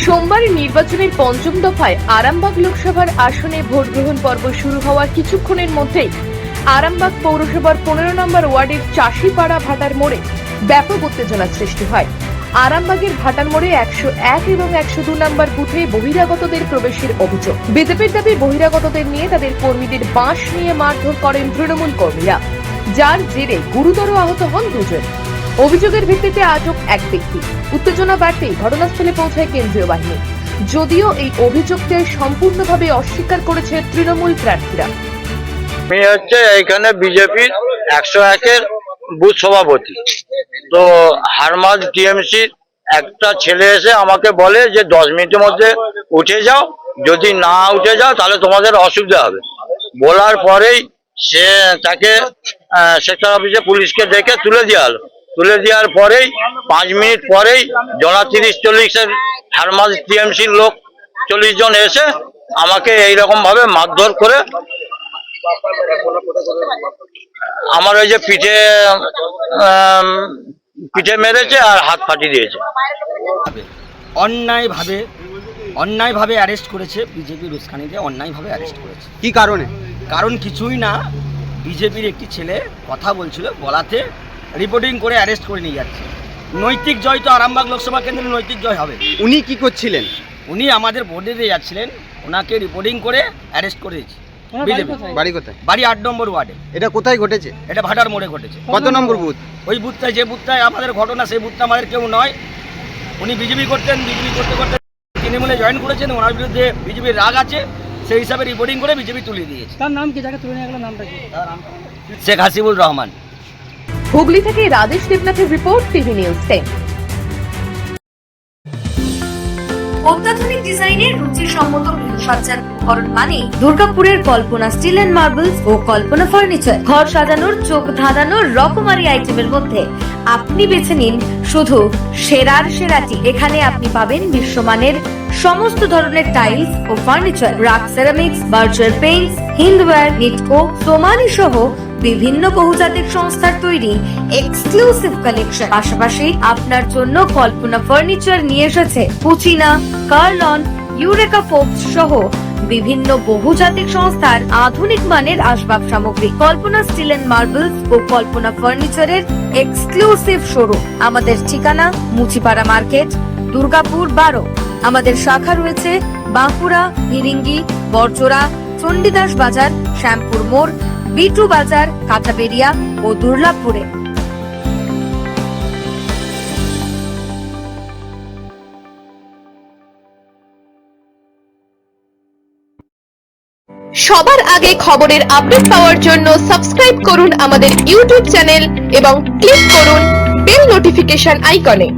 সোমবার নির্বাচনের পঞ্চম দফায় আরামবাগ লোকসভার আসনে ভোট গ্রহণ পর্ব শুরু হওয়ার কিছুক্ষণের মধ্যেই আরামবাগ পৌরসভার 15 নম্বর ওয়ার্ডের চাষিপাড়া ভাটার মোড়ে ব্যাপক উত্তেজনার সৃষ্টি হয়। আরামবাগের ভাটার মোড়ে 101 এবং 102 নম্বর বুথে বহিরাগতদের প্রবেশের অভিযোগ। বিজেপির দাবি বহিরাগতদের নিয়ে তাদের কর্মীদের বাঁশ নিয়ে মারধর করেন তৃণমূল কর্মীরা, যার জেরে গুরুতর আহত হন দুজন। অভিযোগের ভিত্তিতে আটক এক ব্যক্তি। উত্তেজনা বাড়তেই ঘটনাস্থলে পৌঁছায় কেন্দ্রীয় বাহিনী, যদিও এই অভিযোগকে সম্পূর্ণভাবে অস্বীকার করেছে তৃণমূল প্রার্থীরা। আমি এখানে বিজেপির 101-এর বুথ সভাপতি। তো হারমাজ টিএমসি একটা ছেলে এসে আমাকে বলে যে 10 মিনিটের মধ্যে উঠে যাও, যদি না উঠে যাও তাহলে তোমাদের অসুবিধা হবে। বলার পরেই সে তাকে সেক্টর অফিসে পুলিশকে ডেকে তুলে দেওয়া হলো। তুলে দেওয়ার পরেই 5 মিনিট পরেই জনা 30-40-এর হারমাজ টিএমসির লোক 40 জন এসে আমাকে এইরকম ভাবে মারধর করে আমার ওই যে পিঠে মেরেছে আর হাত ফাটিয়ে দিয়েছে। অন্যায়ভাবে অ্যারেস্ট করেছে বিজেপির উস্কানিতে, অন্যায়ভাবে অ্যারেস্ট করেছে। কি কারণে? কারণ কিছুই না, বিজেপির একটি ছেলে কথা বলছিল, গলাতে রিপোর্টিং করে অ্যারেস্ট করে নিয়ে যাচ্ছে। নৈতিক জয় তো আরামবাগ লোকসভা কেন্দ্রে নৈতিক জয় হবে। উনি কি করছিলেন? উনি আমাদের বোর্ডে দিয়ে যাচ্ছিলেন, ওনাকে রিপোর্টিং করে অ্যারেস্ট করেছে বিজেপি। বাড়ি কোথায়? বাড়ি 8 নম্বর ওয়ার্ডে। এটা কোথায় ঘটেছে? এটা ভাটার মোড়ে ঘটেছে। কত নম্বর বুথ? ওই বুথটায়, যে বুথটায় আমাদের ঘটনা, সেই বুথটা আমাদের কেউ নয়। উনি বিজেপি করতেন, বিজেপি করতে করতে তৃণমূলে জয়েন করেছেন, ওনার বিরুদ্ধে বিজেপির রাগ আছে, সেই হিসাবে রিপোর্টিং করে বিজেপি তুলে দিয়েছে। তার নাম কি? যাকে তুলে নিয়ে গেল নামটা কি? শেখ হাসিবুর রহমান। হুগলি থেকে রাজেশ দেবনাথের রিপোর্ট, টিভি নিউজ 10। অত্যাধুনিক ডিজাইনের রুচিসম্মত গৃহসজ্জার উপকরণ মানে দুর্গাপুরের কল্পনা স্টিল এন্ড মার্বেলস ও কল্পনা ফার্নিচার। ঘর সাজানোর, চোখ ধাঁধানোর রকমারি আইটেমের মধ্যে আপনি বেছে নিন শুধু সেরার সেরাটি। এখানে আপনি পাবেন বিশ্বমানের সমস্ত ধরনের টাইলস ও furniture, RAK ceramics, Berger paints, Hindware, Nitco, Somany সহ বিভিন্ন বহুজাতিক সংস্থার তৈরি এক্সক্লুসিভ কালেকশন। পাশাপাশি আপনার জন্য কল্পনা ফার্নিচার নিয়ে এসেছে পুচিনা, কার্লন, ইউরেকা ফোর্বস সহ বিভিন্ন বহুজাতিক সংস্থার আধুনিক মানের আসবাব সামগ্রী। কল্পনা স্টিল এন্ড মার্বেলস ও কল্পনা ফার্নিচারের এক্সক্লুসিভ শোরুম। আমাদের ঠিকানা মুচিপাড়া মার্কেট, দুর্গাপুর 12। আমাদের শাখা রয়েছে বাঁকুড়া, হিরিঙ্গি, বড়জোড়া, চণ্ডীদাস বাজার, শ্যামপুর মোড়, বিটু বাজার, কাঁটাবেড়িয়া ও দুর্লাভপুরে। সবার আগে খবরের আপডেট পাওয়ার জন্য সাবস্ক্রাইব করুন আমাদের ইউটিউব চ্যানেল এবং ক্লিক করুন বেল নোটিফিকেশন আইকনে।